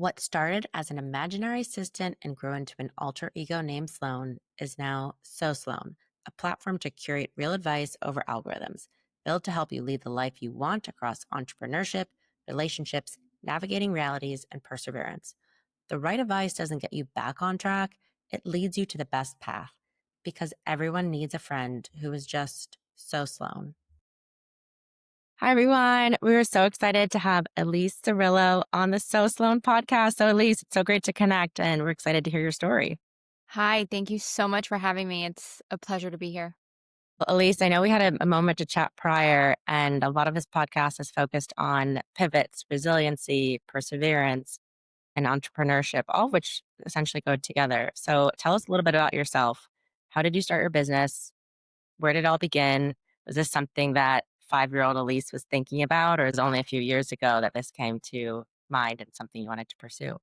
What started as an imaginary assistant and grew into an alter ego named Sloane is now Sloane, a platform to curate real advice over algorithms, built to help you lead the life you want across entrepreneurship, relationships, navigating realities, and perseverance. The right advice doesn't get you back on track, it leads you to the best path because everyone needs a friend who is just Sloane. Hi, everyone. We were so excited to have Allyse Cirillo on the Sloane podcast. So, Allyse, it's so great to connect, and we're excited to hear your story. Hi, thank you so much for having me. It's a pleasure to be here. Well, Allyse, I know we had a moment to chat prior, and a lot of this podcast is focused on pivots, resiliency, perseverance, and entrepreneurship, all of which essentially go together. So, tell us a little bit about yourself. How did you start your business? Where did it all begin? Was this something that 5-year-old Allyse was thinking about, or is it only a few years ago that this came to mind and something you wanted to pursue?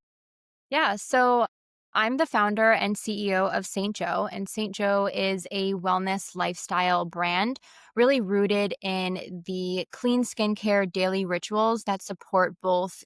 Yeah, so I'm the founder and CEO of St. Joe, and St. Joe is a wellness lifestyle brand really rooted in the clean skincare daily rituals that support both,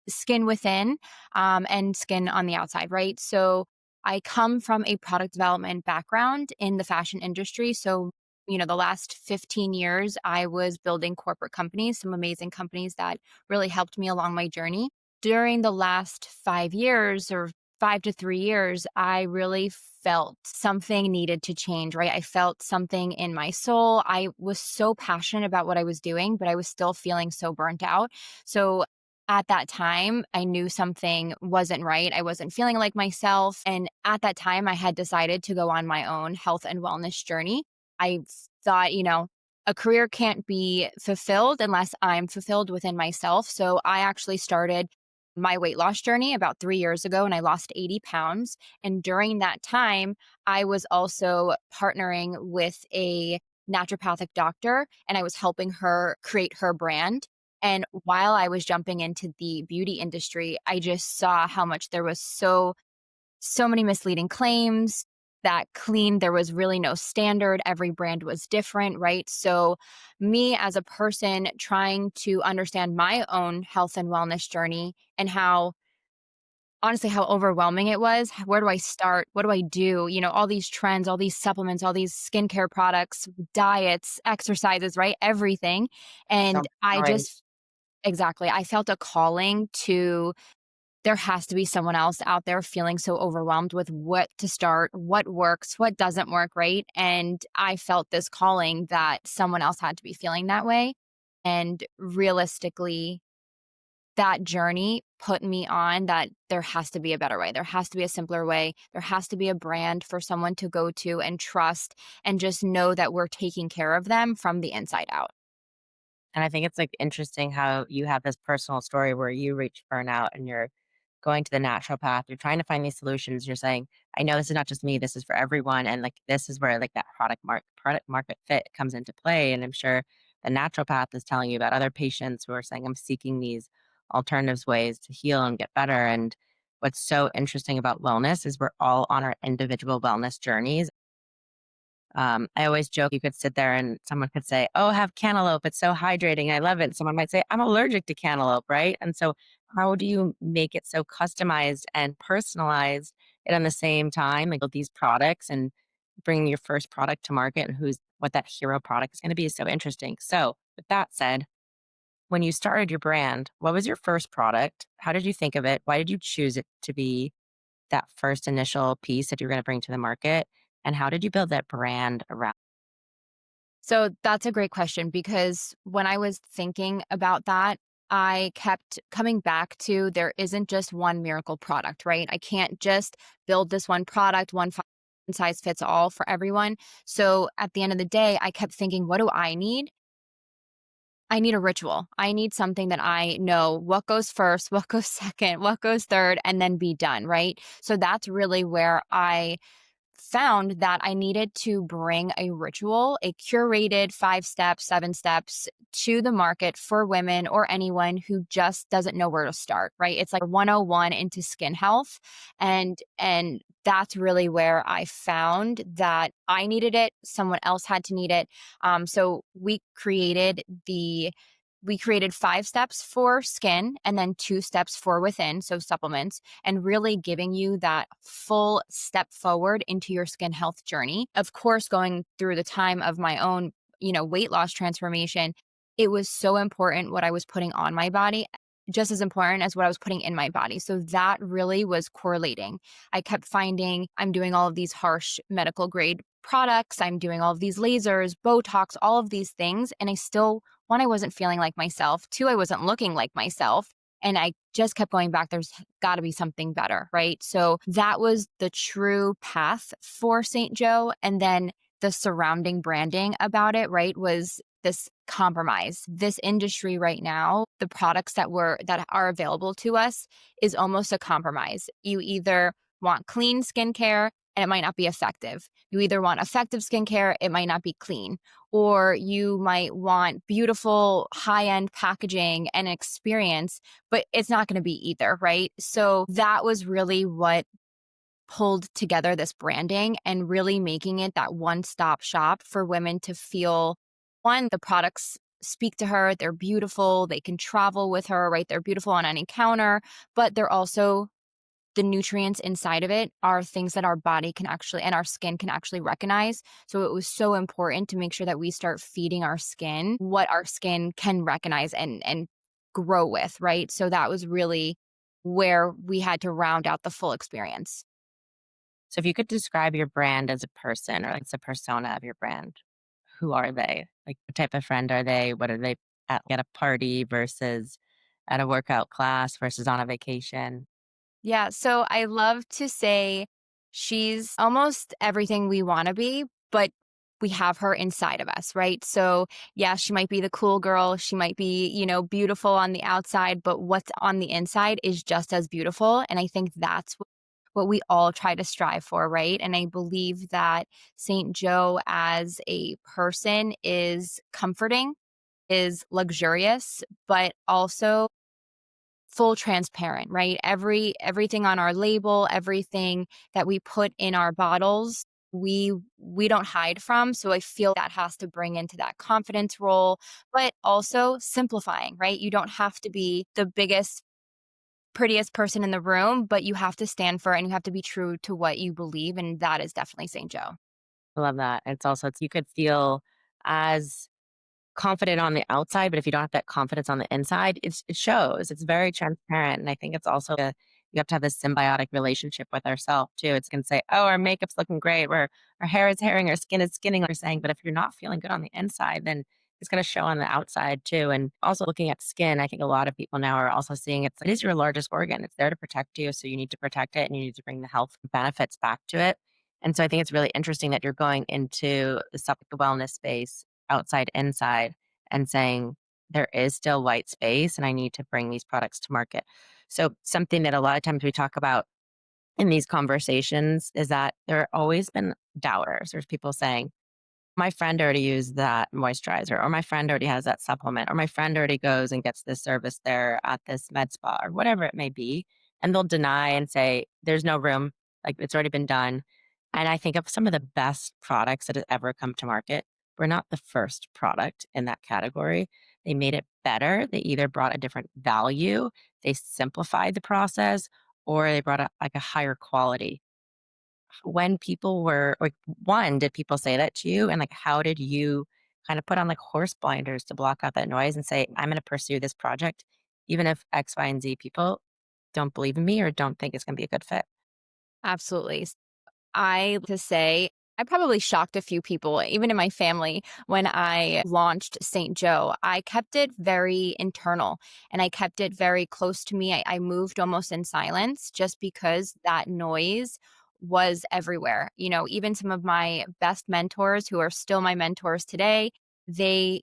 skin within and skin on the outside, right? So I come from a product development background in the fashion industry. So, the last 15 years, I was building corporate companies, some amazing companies that really helped me along my journey during the last 5 years or 5 to 3 years, I really felt something needed to change, right? I felt something in my soul. I was so passionate about what I was doing, but I was still feeling so burnt out. So at that time, I knew something wasn't right. I wasn't feeling like myself. And at that time, I had decided to go on my own health and wellness journey. I thought, a career can't be fulfilled unless I'm fulfilled within myself. So I actually started my weight loss journey about 3 years ago and I lost 80 pounds. And during that time, I was also partnering with a naturopathic doctor and I was helping her create her brand. And while I was jumping into the beauty industry, I just saw how much there was so many misleading claims that clean there was really no standard, every brand was different, right? So me as a person trying to understand my own health and wellness journey and how honestly how overwhelming it was. Where do I start? What do I do? All these trends, all these supplements, all these skincare products, diets, exercises, right? Everything. So, And I right. just exactly, I felt a calling to there has to be someone else out there feeling so overwhelmed with what to start, what works, what doesn't work, right? And I felt this calling that someone else had to be feeling that way. And realistically, that journey put me on that there has to be a better way. There has to be a simpler way. There has to be a brand for someone to go to and trust and just know that we're taking care of them from the inside out. And I think it's like interesting how you have this personal story where you reach burnout and you're going to the natural path. You're trying to find these solutions. You're saying, I know this is not just me, this is for everyone. And like this is where like that product market fit comes into play. And I'm sure the natural path is telling you about other patients who are saying, I'm seeking these alternatives ways to heal and get better. And what's so interesting about wellness is we're all on our individual wellness journeys. I always joke you could sit there and someone could say, "Oh, have cantaloupe. It's so hydrating. I love it." Someone might say, "I'm allergic to cantaloupe," right? And so, how do you make it so customized and personalized and at the same time, like with these products and bringing your first product to market and who's what that hero product is going to be is so interesting. So, with that said, when you started your brand, what was your first product? How did you think of it? Why did you choose it to be that first initial piece that you're going to bring to the market? And how did you build that brand around? So that's a great question because when I was thinking about that, I kept coming back to there isn't just one miracle product, right? I can't just build this one product, size fits all for everyone. So at the end of the day, I kept thinking, what do I need? I need a ritual. I need something that I know what goes first, what goes second, what goes third, and then be done, right? So that's really where I found that I needed to bring a ritual, a curated 5 steps, 7 steps to the market for women or anyone who just doesn't know where to start, right? It's like 101 into skin health. And that's really where I found that I needed it, someone else had to need it. So we created we created 5 steps for skin and then 2 steps for within, so supplements, and really giving you that full step forward into your skin health journey. Of course, going through the time of my own, weight loss transformation, it was so important what I was putting on my body, just as important as what I was putting in my body. So that really was correlating. I kept finding I'm doing all of these harsh medical grade products, I'm doing all of these lasers, Botox, all of these things. And I still, one, I wasn't feeling like myself. Two, I wasn't looking like myself. And I just kept going back. There's got to be something better. Right. So that was the true path for St. Joe. And then the surrounding branding about it, right, was this compromise. This industry right now, the products that are available to us is almost a compromise. You either want clean skincare and it might not be effective. You either want effective skincare, it might not be clean. Or you might want beautiful high-end packaging and experience, but it's not going to be either, right? So that was really what pulled together this branding and really making it that one-stop shop for women to feel one, the products speak to her, they're beautiful, they can travel with her, right? They're beautiful on any counter, but they're also the nutrients inside of it are things that our body can actually and our skin can actually recognize. So it was so important to make sure that we start feeding our skin what our skin can recognize and grow with, right? So that was really where we had to round out the full experience. So if you could describe your brand as a person or like it's a persona of your brand, who are they? Like what type of friend are they? What are they at a party versus at a workout class versus on a vacation? Yeah, so I love to say she's almost everything we want to be, but we have her inside of us, right? So, yeah, she might be the cool girl, she might be, beautiful on the outside, but what's on the inside is just as beautiful. And I think that's what we all try to strive for, right? And I believe that St. Joe as a person is comforting, is luxurious, but also full transparent, right? Everything on our label, everything that we put in our bottles, we don't hide from. So I feel that has to bring into that confidence role, but also simplifying, right? You don't have to be the biggest, prettiest person in the room, but you have to stand for it and you have to be true to what you believe. And that is definitely St. Joe. I love that. You could feel as confident on the outside, but if you don't have that confidence on the inside, it shows. It's very transparent, and I think it's also you have to have this symbiotic relationship with ourselves too. It's gonna say, "Oh, our makeup's looking great. Our hair is hairing, our skin is skinning," like you're saying. But if you're not feeling good on the inside, then it's gonna show on the outside too. And also looking at skin, I think a lot of people now are also seeing it is your largest organ. It's there to protect you, so you need to protect it, and you need to bring the health benefits back to it. And so I think it's really interesting that you're going into the wellness space outside inside and saying there is still white space and I need to bring these products to market. So something that a lot of times we talk about in these conversations is that there have always been doubters. There's people saying, my friend already used that moisturizer, or my friend already has that supplement, or my friend already goes and gets this service there at this med spa, or whatever it may be. And they'll deny and say, there's no room, like it's already been done. And I think of some of the best products that have ever come to market. We're not the first product in that category. They made it better. They either brought a different value, they simplified the process, or they brought like a higher quality when people were like, one, did people say that to you? And like, how did you kind of put on like horse blinders to block out that noise and say, I'm going to pursue this project, even if X, Y, and Z people don't believe in me or don't think it's going to be a good fit? Absolutely. I to say I probably shocked a few people, even in my family, when I launched St. Joe. I kept it very internal and I kept it very close to me. I moved almost in silence just because that noise was everywhere. Even some of my best mentors who are still my mentors today, they,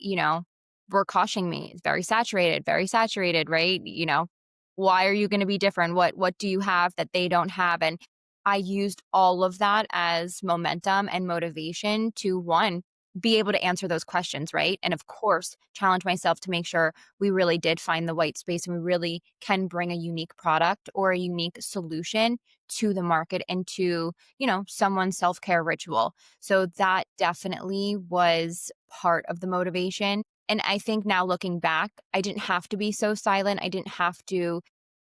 were cautioning me. It's very saturated, right? Why are you going to be different? What do you have that they don't have? And I used all of that as momentum and motivation to one, be able to answer those questions, right? And of course, challenge myself to make sure we really did find the white space and we really can bring a unique product or a unique solution to the market and to, someone's self care ritual. So that definitely was part of the motivation. And I think now looking back, I didn't have to be so silent. I didn't have to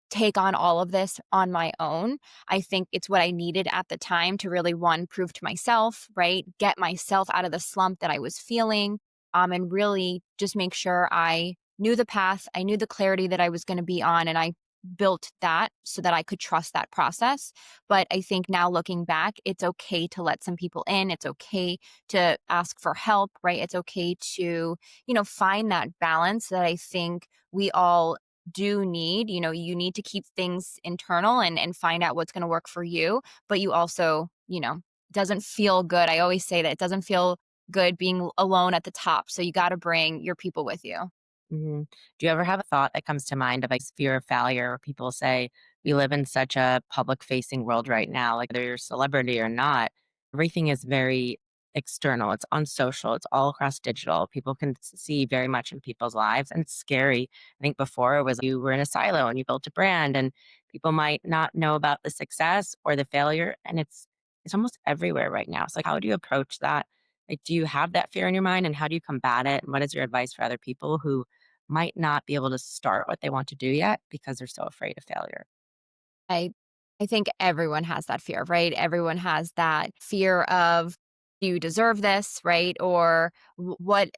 take on all of this on my own. I think it's what I needed at the time to really, one, prove to myself, right? Get myself out of the slump that I was feeling, and really just make sure I knew the path, I knew the clarity that I was going to be on, and I built that so that I could trust that process. But I think now looking back, it's okay to let some people in. It's okay to ask for help, right? It's okay to, find that balance that I think we all do need. You need to keep things internal and find out what's going to work for you, but you also, doesn't feel good. I always say that it doesn't feel good being alone at the top. So you got to bring your people with you. Mhm. Do you ever have a thought that comes to mind of like fear of failure? Where people say we live in such a public facing world right now, like whether you're a celebrity or not, everything is very external. It's on social, it's all across digital. People can see very much in people's lives, and it's scary. I think before it was you were in a silo and you built a brand, and people might not know about the success or the failure. And it's almost everywhere right now. So like how do you approach that? Like, do you have that fear in your mind and how do you combat it? And what is your advice for other people who might not be able to start what they want to do yet because they're so afraid of failure? I I think everyone has that fear, right? Everyone has that fear of, do you deserve this, right? Or what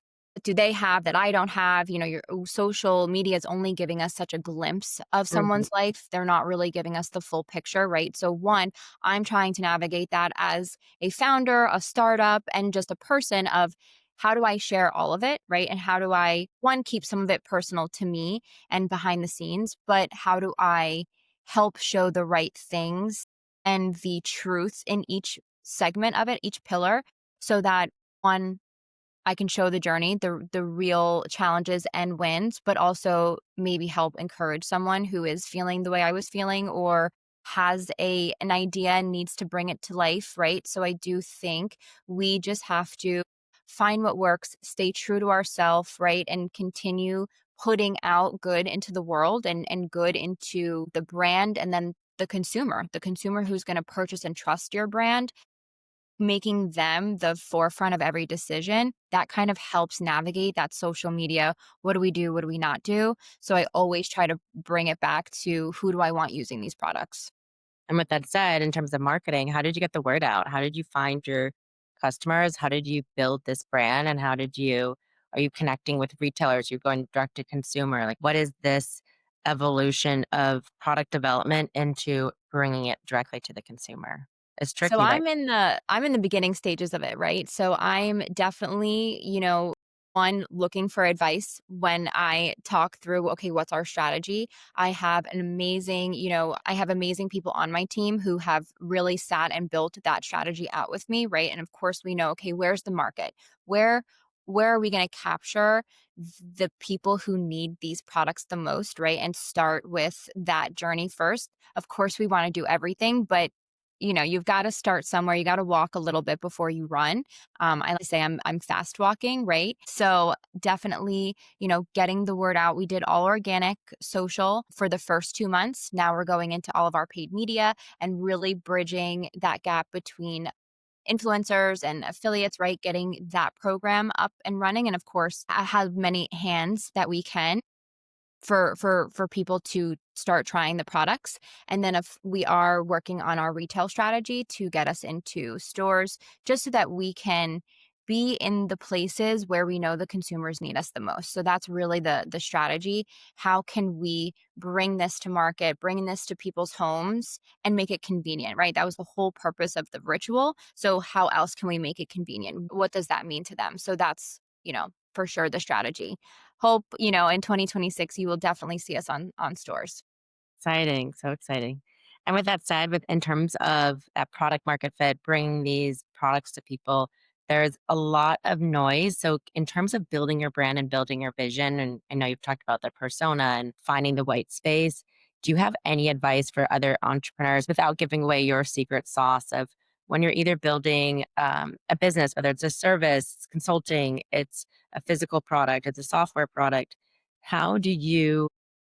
do they have that I don't have? Your social media is only giving us such a glimpse of Mhm. someone's life. They're not really giving us the full picture, right? So one, I'm trying to navigate that as a founder, a startup, and just a person of, how do I share all of it, right? And how do I, one, keep some of it personal to me and behind the scenes, but how do I help show the right things and the truth in each segment of it, each pillar, so that, one, I can show the journey, the real challenges and wins, but also maybe help encourage someone who is feeling the way I was feeling or has an idea and needs to bring it to life, right? So I do think we just have to find what works, stay true to ourselves, right? And continue putting out good into the world and good into the brand and then the consumer who's going to purchase and trust your brand, making them the forefront of every decision, that kind of helps navigate that social media. What do we do? What do we not do? So I always try to bring it back to, who do I want using these products? And with that said, in terms of marketing, how did you get the word out? How did you find your customers? How did you build this brand? And are you connecting with retailers? You're going direct to consumer. Like, what is this evolution of product development into bringing it directly to the consumer? It's So tricky, right? I'm in the beginning stages of it, right? So I'm definitely, one, looking for advice when I talk through, okay, what's our strategy? I have amazing people on my team who have really sat and built that strategy out with me, right? And of course we know, okay, where's the market? Where where are we going to capture the people who need these products the most, right? And start with that journey first. Of course we want to do everything, but you've got to start somewhere. You got to walk a little bit before you run. I like to say I'm fast walking, right? So definitely, getting the word out. We did all organic social for the first 2 months. Now we're going into all of our paid media and really bridging that gap between influencers and affiliates, right? Getting that program up and running. And of course, I have many hands that we can for people to start trying the products. And then if we are working on our retail strategy to get us into stores, just so that we can be in the places where we know the consumers need us the most. So that's really the strategy. How can we bring this to market, bring this to people's homes and make it convenient, right? That was the whole purpose of the ritual. So how else can we make it convenient? What does that mean to them? So that's, for sure the strategy. Hope, in 2026 you will definitely see us on stores. Exciting, so exciting. And with that said, in terms of that product market fit, bringing these products to people, there's a lot of noise. So, in terms of building your brand and building your vision, and I know you've talked about the persona and finding the white space, do you have any advice for other entrepreneurs without giving away your secret sauce of when you're either building a business, whether it's a service, consulting, it's a physical product, it's a software product? How do you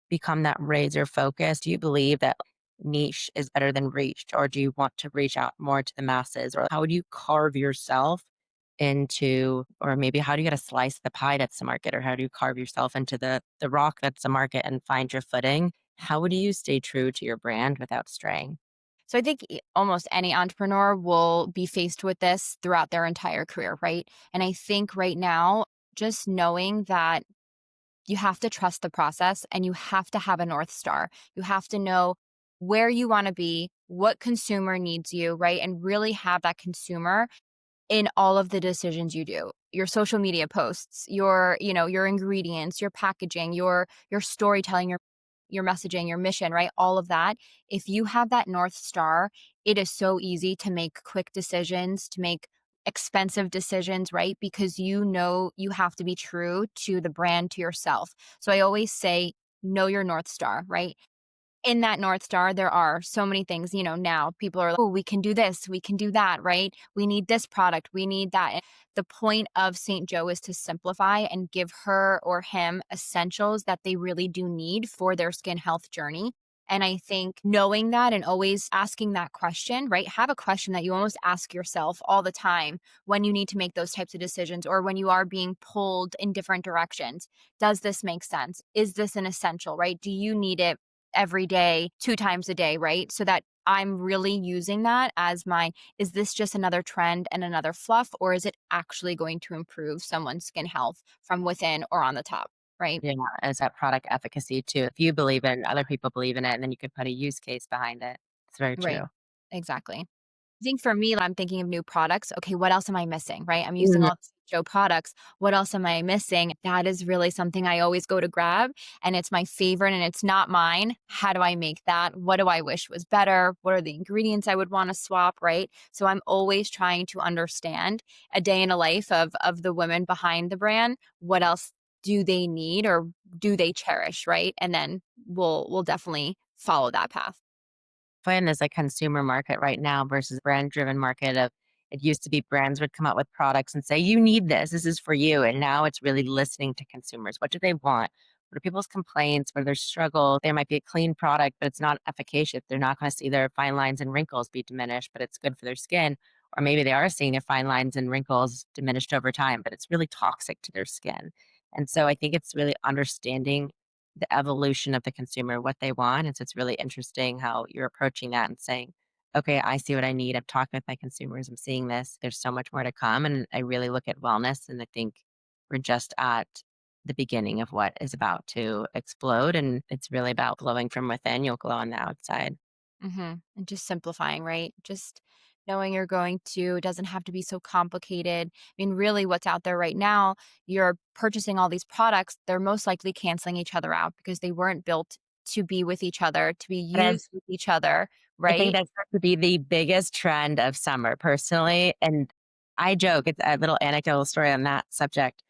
become that razor focus? Do you believe that niche is better than reach, or do you want to reach out more to the masses? Or how would you carve yourself into, or maybe how do you get a slice of the pie that's the market, or how do you carve yourself into the rock that's the market and find your footing? How do you stay true to your brand without straying? So I think almost any entrepreneur will be faced with this throughout their entire career, right? And I think right now, just knowing that you have to trust the process and you have to have a North Star. You have to know where you want to be, what consumer needs you, right? And really have that consumer in all of the decisions you do. Your social media posts, your ingredients, your packaging, your storytelling, your messaging, your mission, right? All of that. If you have that North Star, it is so easy to make quick decisions, to make expensive decisions, right? Because you know you have to be true to the brand, to yourself. So I always say, know your North Star, right? In that North Star, there are so many things, now people are like, "Oh, we can do this, we can do that," right? We need this product, we need that. And the point of St. Joe is to simplify and give her or him essentials that they really do need for their skin health journey. And I think knowing that and always asking that question, right? Have a question that you almost ask yourself all the time when you need to make those types of decisions or when you are being pulled in different directions. Does this make sense? Is this an essential, right? Do you need it every day, 2 times a day, right? So that I'm really using that as my, is this just another trend and another fluff, or is it actually going to improve someone's skin health from within or on the top, right? Yeah, is that product efficacy too. If you believe in other people believe in it, and then you could put a use case behind it. It's very Right. true. Exactly. I think for me, I'm thinking of new products. Okay, what else am I missing? Right? I'm using Mm. all these Joe products. What else am I missing? That is really something I always go to grab, and it's my favorite, and it's not mine. How do I make that? What do I wish was better? What are the ingredients I would want to swap? Right? So I'm always trying to understand a day in a life of the women behind the brand. What else do they need or do they cherish? Right? And then we'll definitely follow that path. Plan is a consumer market right now versus brand driven market of, it used to be brands would come out with products and say, "You need this. This is for you." And now it's really listening to consumers. What do they want? What are people's complaints? What are their struggles? There might be a clean product, but it's not efficacious. They're not going to see their fine lines and wrinkles be diminished, but it's good for their skin. Or maybe they are seeing their fine lines and wrinkles diminished over time, but it's really toxic to their skin. And so I think it's really understanding the evolution of the consumer, what they want. And so it's really interesting how you're approaching that and saying, okay, I see what I need. I'm talking with my consumers. I'm seeing this. There's so much more to come. And I really look at wellness, and I think we're just at the beginning of what is about to explode. And it's really about glowing from within. You'll glow on the outside. And just simplifying, right? Just knowing you're going to, it doesn't have to be so complicated. I mean, really, what's out there right now, you're purchasing all these products, they're most likely canceling each other out because they weren't built to be with each other, to be It is. used with each other, I think right? that's going to be the biggest trend of summer, personally. And I joke, it's a little anecdotal story on that subject.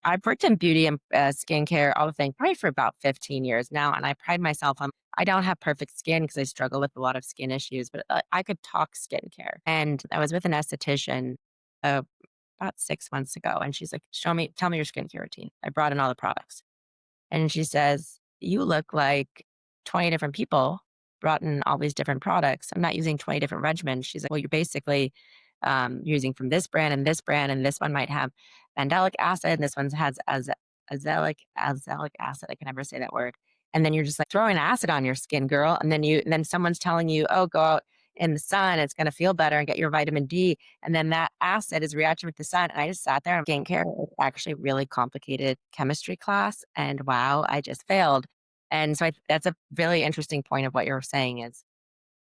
I've worked in beauty and skincare, all the things, probably for about 15 years now, and I pride myself on, I don't have perfect skin because I struggle with a lot of skin issues, but I could talk skincare. And I was with an esthetician uh, about 6 months ago, and she's like, "Show me, tell me your skincare routine." I brought in all the products. And she says, "You look like 20 different people brought in all these different products. I'm not using 20 different regimens." She's like, "Well, you're basically using from this brand, and this one might have mandelic acid, and this one has azelaic acid." I can never say that word. And then you're just like throwing acid on your skin, girl. And then someone's telling you, "Oh, go out in the sun. It's going to feel better and get your vitamin D." And then that acid is reacting with the sun. And I just sat there, and skincare is actually really complicated chemistry class. And wow, I just failed. And so that's a really interesting point of what you're saying is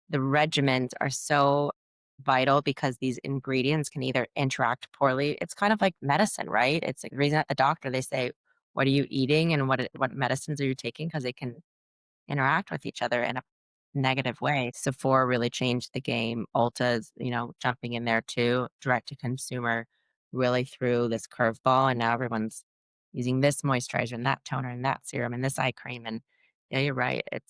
the regimens are so vital because these ingredients can either interact poorly. It's kind of like medicine, right? It's like the reason at the doctor they say, "What are you eating and what medicines are you taking?" Because they can interact with each other in a negative way. Sephora really changed the game. Ulta's, jumping in there too. Direct to consumer really threw this curveball, and now everyone's using this moisturizer and that toner and that serum and this eye cream. And yeah, you're right. It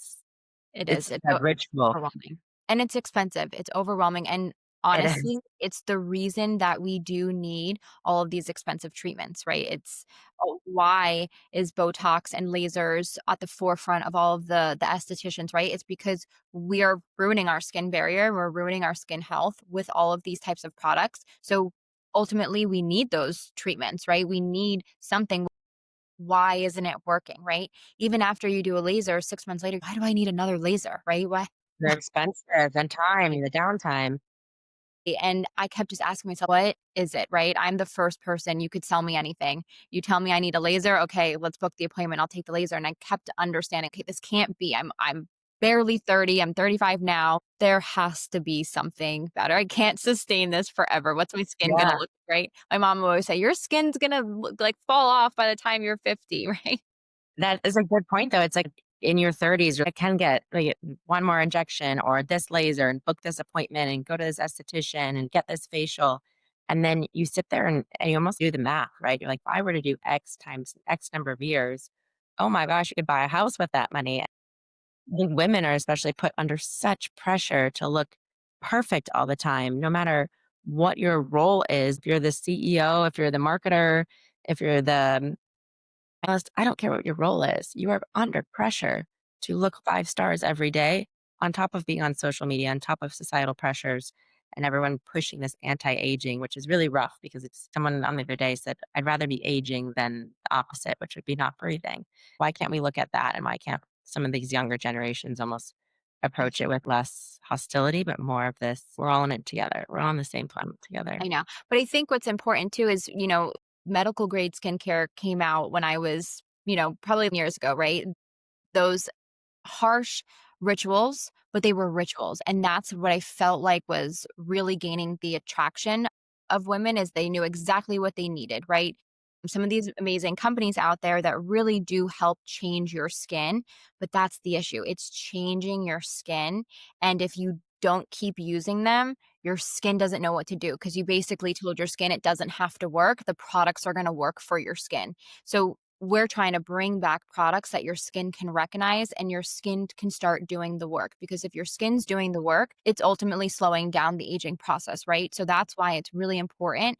It's is. It's a ritual. overwhelming. And it's expensive. It's overwhelming. And It is. honestly, it's the reason that we do need all of these expensive treatments, right? It's why is Botox and lasers at the forefront of all of the estheticians, right? It's because we are ruining our skin barrier, we're ruining our skin health with all of these types of products. So ultimately we need those treatments, right? We need something. Why isn't it working, right? Even after you do a laser 6 months later, why do I need another laser, right? Why? They're expensive and time, the downtime. And I kept just asking myself, "What is it?" Right? I'm the first person, you could sell me anything. You tell me I need a laser, okay, let's book the appointment, I'll take the laser, and I kept understanding, "Okay, this can't be. I'm barely 30, I'm 35 now. There has to be something better. I can't sustain this forever. What's my skin gonna Yeah. look like?" My mom would always say, "Your skin's gonna look like fall off by the time you're 50," right? That is a good point, though. It's like in your 30s, you can get like one more injection or this laser and book this appointment and go to this esthetician and get this facial. And then you sit there and you almost do the math, right? You're like, if I were to do X times X number of years, oh my gosh, you could buy a house with that money. I think women are especially put under such pressure to look perfect all the time, no matter what your role is. If you're the CEO, if you're the marketer, if you're the analyst, I don't care what your role is. You are under pressure to look 5 stars every day, on top of being on social media, on top of societal pressures, and everyone pushing this anti-aging, which is really rough because it's someone on the other day said, I'd rather be aging than the opposite, which would be not breathing. Why can't we look at that? And why can't some of these younger generations almost approach it with less hostility, but more of this, we're all in it together. We're all on the same planet together. I know. But I think what's important too is, medical grade skincare came out when I was, probably years ago, right? Those harsh rituals, but they were rituals. And that's what I felt like was really gaining the attraction of women is they knew exactly what they needed, right? Some of these amazing companies out there that really do help change your skin, but that's the issue. It's changing your skin. And if you don't keep using them, your skin doesn't know what to do because you basically told your skin it doesn't have to work. The products are going to work for your skin. So we're trying to bring back products that your skin can recognize and your skin can start doing the work. Because if your skin's doing the work, it's ultimately slowing down the aging process, right? So that's why it's really important.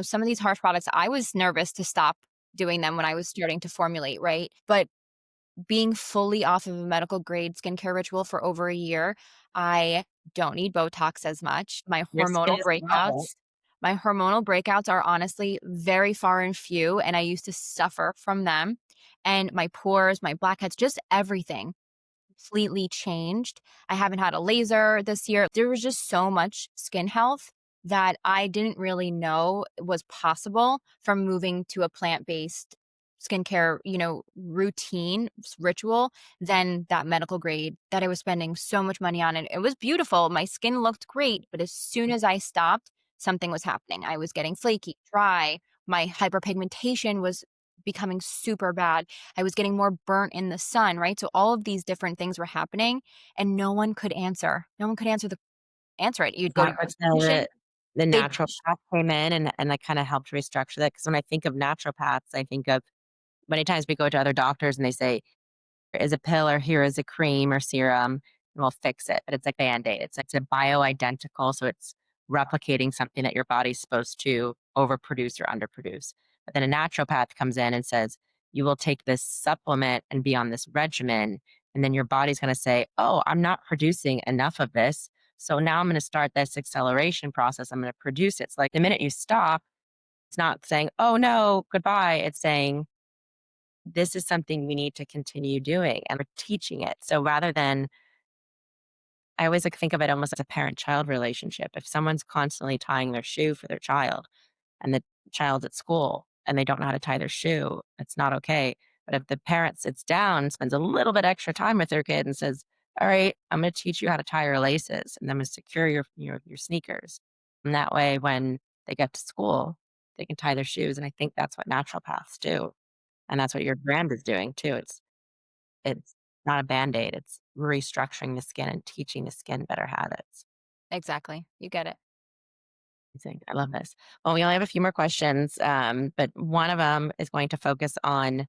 Some of these harsh products, I was nervous to stop doing them when I was starting to formulate, right? But being fully off of a medical grade skincare ritual for over a year, I don't need Botox as much. Your skin is novel. My hormonal breakouts are honestly very far and few, and I used to suffer from them. And my pores, my blackheads, just everything completely changed. I haven't had a laser this year. There was just so much skin health that I didn't really know was possible from moving to a plant-based skincare, routine, ritual than that medical grade that I was spending so much money on. And it was beautiful. My skin looked great. But as soon as I stopped, something was happening. I was getting flaky, dry. My hyperpigmentation was becoming super bad. I was getting more burnt in the sun, right? So all of these different things were happening and no one could answer. No one could answer it. You'd go to That your was esthetician, the they'd naturopath came in and that kinda helped restructure that. Because when I think of naturopaths, I think of many times we go to other doctors and they say, "Here is a pill or here is a cream or serum, and we'll fix it." But it's like Band-Aid. It's a bioidentical, so it's replicating something that your body's supposed to overproduce or underproduce. But then a naturopath comes in and says, "You will take this supplement and be on this regimen," and then your body's gonna say, "Oh, I'm not producing enough of this, so now I'm gonna start this acceleration process. I'm gonna produce it." So, like, the minute you stop, it's not saying, "Oh, no, goodbye." It's saying, this is something we need to continue doing and we're teaching it. So rather than, I always like think of it almost as a parent child relationship. If someone's constantly tying their shoe for their child and the child's at school and they don't know how to tie their shoe, it's not okay. But if the parent sits down, spends a little bit extra time with their kid and says, all right, I'm going to teach you how to tie your laces and I'm going to secure your sneakers. And that way, when they get to school, they can tie their shoes. And I think that's what naturopaths do. And that's what your brand is doing too. It's not a Band-Aid, it's restructuring the skin and teaching the skin better habits. exactly. You get it. Amazing, I love this. Well, we only have a few more questions, but one of them is going to focus on,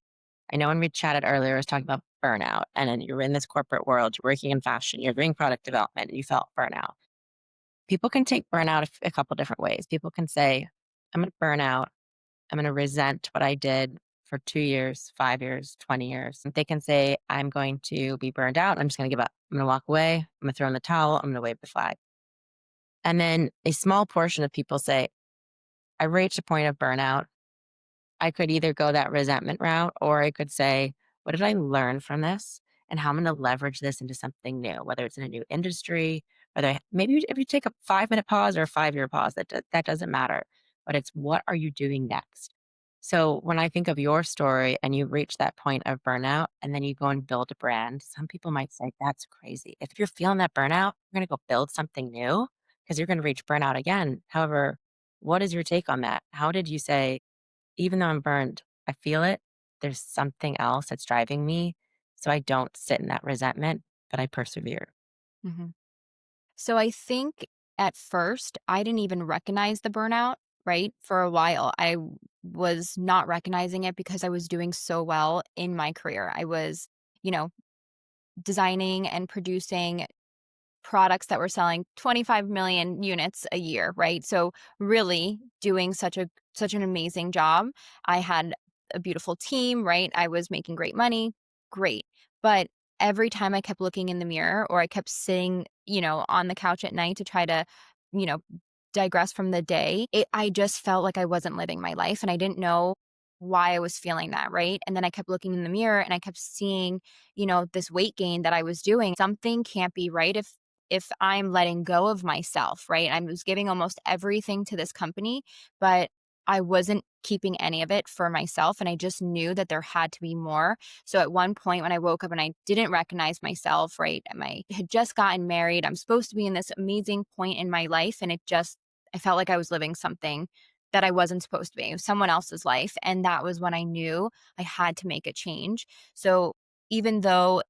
I know when we chatted earlier, I was talking about burnout, and then you're in this corporate world, you're working in fashion, you're doing product development, and you felt burnout. People can take burnout a couple different ways. People can say, "I'm gonna burn out. I'm gonna resent what I did for 2 years, 5 years, 20 years." They can say, "I'm going to be burned out. I'm just gonna give up. I'm gonna walk away. I'm gonna throw in the towel. I'm gonna wave the flag." And then a small portion of people say, I reached a point of burnout. I could either go that resentment route or I could say, what did I learn from this? And how I'm going to leverage this into something new, whether it's in a new industry, maybe if you take a 5 minute pause or a 5 year pause, that doesn't matter. But it's what are you doing next? So when I think of your story and you reach that point of burnout and then you go and build a brand, some people might say that's crazy. If you're feeling that burnout, you're going to go build something new because you're going to reach burnout again. However, what is your take on that? How did you say, even though I'm burned, I feel it. There's something else that's driving me, so I don't sit in that resentment, but I persevere. Mhm. So I think at first, I didn't even recognize the burnout, right? For a while, was not recognizing it because I was doing so well in my career. I was, you know, designing and producing products that were selling 25 million units a year, right? So really doing such an amazing job. I had a beautiful team, right? I was making great money, great. But every time I kept looking in the mirror or I kept sitting, on the couch at night to try to, you know, digress from the day, I just felt like I wasn't living my life and I didn't know why I was feeling that, right? And then I kept looking in the mirror and I kept seeing, this weight gain that I was doing. Something can't be right if I'm letting go of myself, right? I was giving almost everything to this company, but I wasn't keeping any of it for myself. And I just knew that there had to be more. So at one point when I woke up and I didn't recognize myself, right? I had just gotten married. I'm supposed to be in this amazing point in my life. And I felt like I was living something that I wasn't supposed to be. It was someone else's life. And that was when I knew I had to make a change. So even though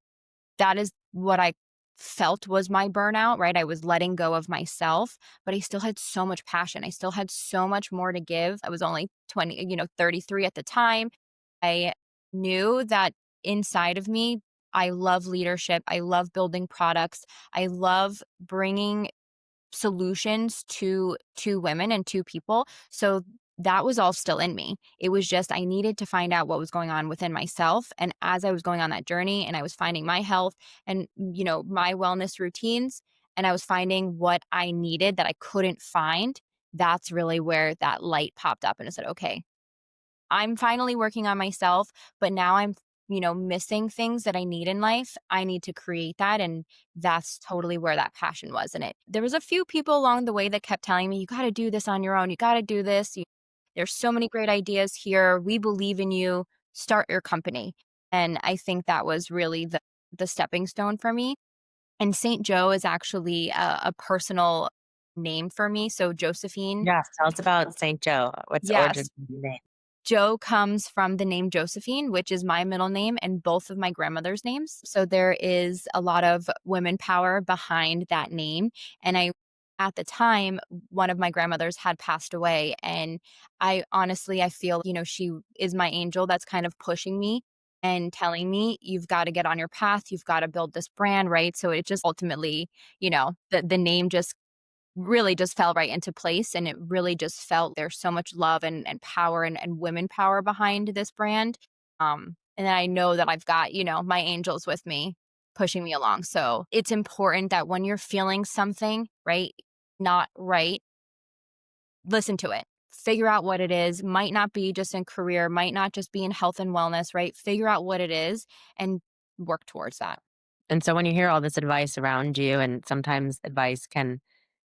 that is what I felt was my burnout, right? I was letting go of myself, but I still had so much passion. I still had so much more to give. I was only 33 at the time. I knew that inside of me, I love leadership. I love building products. I love bringing solutions to women and to people. So that was all still in me. It was just I needed to find out what was going on within myself. And as I was going on that journey and I was finding my health and my wellness routines and I was finding what I needed that I couldn't find, that's really where that light popped up and it said, okay, I'm finally working on myself, but now I'm, missing things that I need in life. I need to create that. And that's totally where that passion was in it. There was a few people along the way that kept telling me, you got to do this on your own. You got to do this. There's so many great ideas here. We believe in you. Start your company. And I think that was really the stepping stone for me. And St. Joe is actually a personal name for me. So Josephine. Yes, tell us about St. Joe. What's the origin Yes. of your name? Joe comes from the name Josephine, which is my middle name and both of my grandmother's names. So there is a lot of women power behind that name. And at the time, one of my grandmothers had passed away. And I feel, she is my angel that's kind of pushing me and telling me, you've got to get on your path. You've got to build this brand, right? So it just ultimately, the name just really just fell right into place and it really just felt there's so much love and power and women power behind this brand. And I know that I've got, my angels with me pushing me along. So it's important that when you're feeling something, right, not right, listen to it. Figure out what it is. Might not be just in career, might not just be in health and wellness, right? Figure out what it is and work towards that. And so when you hear all this advice around you, and sometimes advice can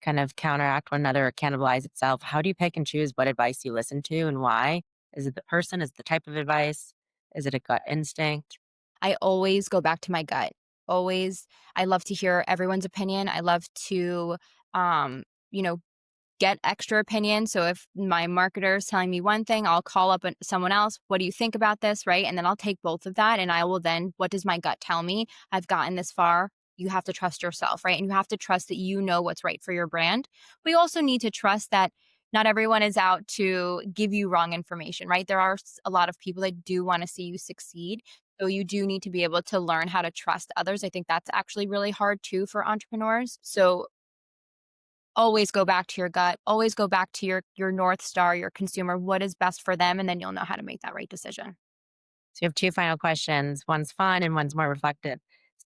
kind of counteract one another or cannibalize itself, how do you pick and choose what advice you listen to and why? Is it the person? Is it the type of advice? Is it a gut instinct? I always go back to my gut. Always. I love to hear everyone's opinion. I love to, um, you know, get extra opinions. So if my marketer is telling me one thing, I'll call up someone else. What do you think about this? Right. And then I'll take both of that and I will then, what does my gut tell me? I've gotten this far. You have to trust yourself, right? And you have to trust that you know what's right for your brand. We also need to trust that not everyone is out to give you wrong information, right? There are a lot of people that do want to see you succeed. So you do need to be able to learn how to trust others. I think that's actually really hard too for entrepreneurs. So always go back to your gut, always go back to your North Star, your consumer, what is best for them, and then you'll know how to make that right decision. So you have two final questions. One's fun and one's more reflective.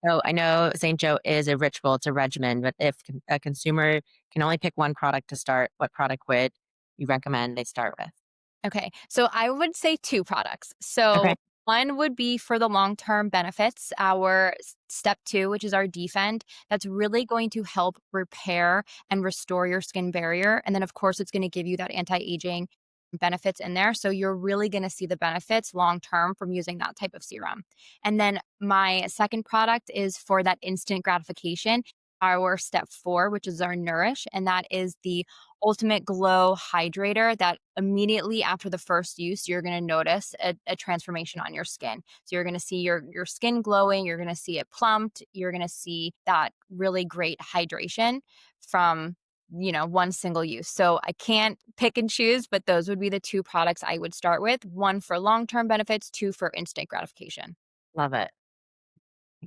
So I know St. Joe is a ritual, it's a regimen, but if a consumer can only pick one product to start, what product would you recommend they start with? Okay. So I would say 2 products. Okay. So one would be for the long-term benefits, our step 2, which is our defend. That's really going to help repair and restore your skin barrier. And then, of course, it's going to give you that anti-aging benefits in there. So you're really going to see the benefits long term from using that type of serum. And then my second product is for that instant gratification. Our step 4, which is our Nourish, and that is the ultimate glow hydrator that immediately after the first use, you're going to notice a transformation on your skin. So you're going to see your skin glowing, you're going to see it plumped, you're going to see that really great hydration from one single use. So I can't pick and choose, but those would be the 2 products I would start with. One for long-term benefits, 2 for instant gratification. Love it.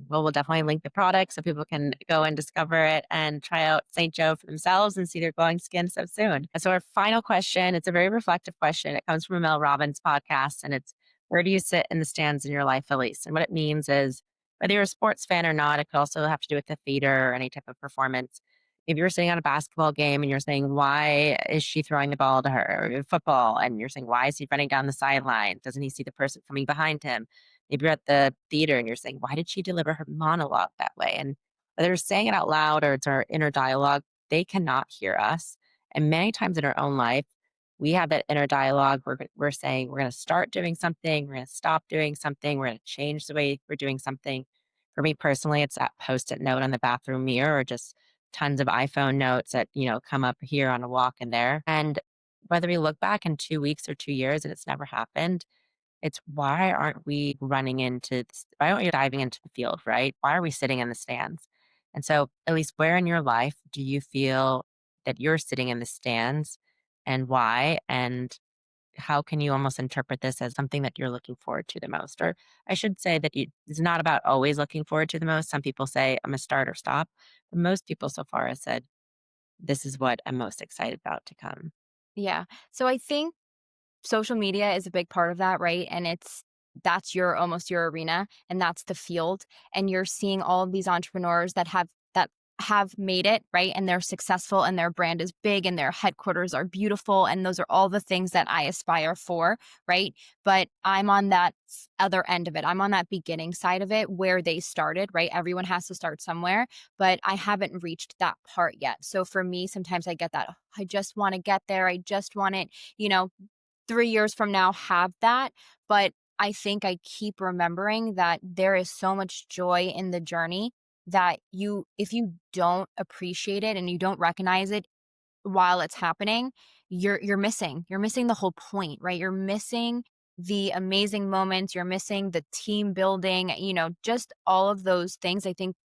Well, we'll definitely link the product so people can go and discover it and try out St. Joe for themselves and see their glowing skin so soon. And so, our final question, it's a very reflective question. It comes from a Mel Robbins podcast, and it's where do you sit in the stands in your life, Elise? And what it means is whether you're a sports fan or not, it could also have to do with the theater or any type of performance. If you're sitting on a basketball game and you're saying, why is she throwing the ball to her? Or football, and you're saying, why is he running down the sideline? Doesn't he see the person coming behind him? Maybe you're at the theater and you're saying, why did she deliver her monologue that way? And whether they're saying it out loud or it's our inner dialogue, they cannot hear us. And many times in our own life, we have that inner dialogue. We're saying we're going to start doing something, we're going to stop doing something, we're going to change the way we're doing something. For me personally, it's that post-it note on the bathroom mirror or just tons of iPhone notes that, come up here on a walk and there. And whether we look back in 2 weeks or 2 years and it's never happened, it's why aren't we running into this, why aren't we diving into the field, right? Why are we sitting in the stands? And so, at least where in your life do you feel that you're sitting in the stands and why? And how can you almost interpret this as something that you're looking forward to the most? Or I should say that it's not about always looking forward to the most. Some people say, I'm a start or stop. But most people so far have said, this is what I'm most excited about to come. Yeah. So I think social media is a big part of that, right? And that's your almost your arena and that's the field. And you're seeing all of these entrepreneurs that have made it, right? And they're successful and their brand is big and their headquarters are beautiful. And those are all the things that I aspire for, right? But I'm on that other end of it. I'm on that beginning side of it where they started, right? Everyone has to start somewhere, but I haven't reached that part yet. So for me, sometimes I get that, "Oh, I just want to get there. I just want it, you know, 3 years from now have that, but I think I keep remembering that there is so much joy in the journey that if you don't appreciate it and you don't recognize it while it's happening, you're missing the whole point, right? You're missing the amazing moments, you're missing the team building, just all of those things. I think,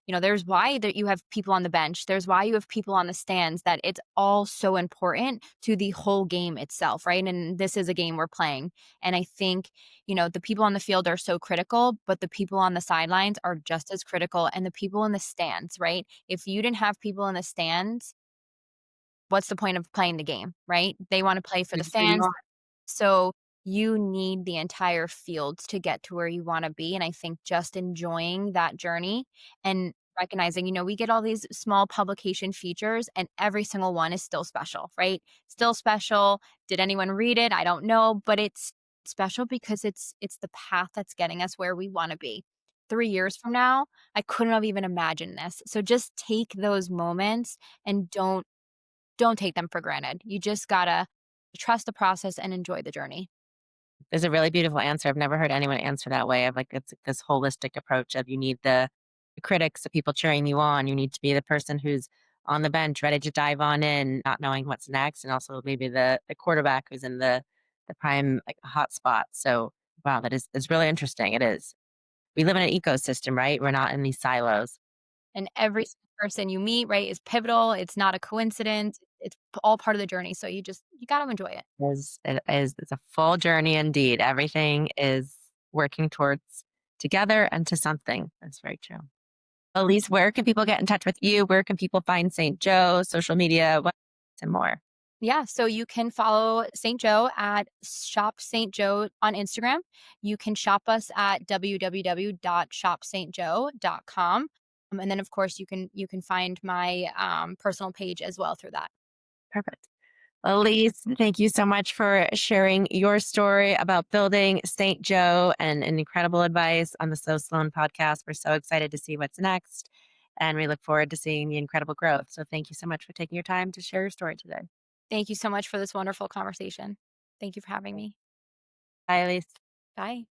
there's why that you have people on the bench, there's why you have people on the stands, that it's all so important to the whole game itself, right? And this is a game we're playing. And I think, the people on the field are so critical, but the people on the sidelines are just as critical, and the people in the stands, right? If you didn't have people in the stands, what's the point of playing the game, right? They wanna play for the Where you fans, are. so you need the entire field to get to where you wanna be, and I think just enjoying that journey and recognizing, we get all these small publication features and every single one is still special, right? Still special. Did anyone read it? I don't know, but it's special because it's the path that's getting us where we wanna be. 3 years from now, I couldn't have even imagined this. So just take those moments and don't take them for granted. You just gotta trust the process and enjoy the journey. There's a really beautiful answer. I've never heard anyone answer that way of like it's like this holistic approach of you need the critics, the people cheering you on. You need to be the person who's on the bench, ready to dive on in, not knowing what's next, and also maybe the quarterback who's in the prime like hot spot. So wow, that is really interesting. It is. We live in an ecosystem, right? We're not in these silos. And every single person you meet, right, is pivotal. It's not a coincidence. It's all part of the journey. So you got to enjoy it. It's a full journey indeed. Everything is working towards together and to something. That's very true. Elise, where can people get in touch with you? Where can people find St. Joe, social media, what and more? Yeah, so you can follow St. Joe at Shop St. Joe on Instagram. You can shop us at www.shopstjoe.com. And then of course you can find my personal page as well through that. Perfect. Elise, thank you so much for sharing your story about building St. Joe and incredible advice on the So Sloan podcast. We're so excited to see what's next, and we look forward to seeing the incredible growth. So, thank you so much for taking your time to share your story today. Thank you so much for this wonderful conversation. Thank you for having me. Bye, Elise. Bye.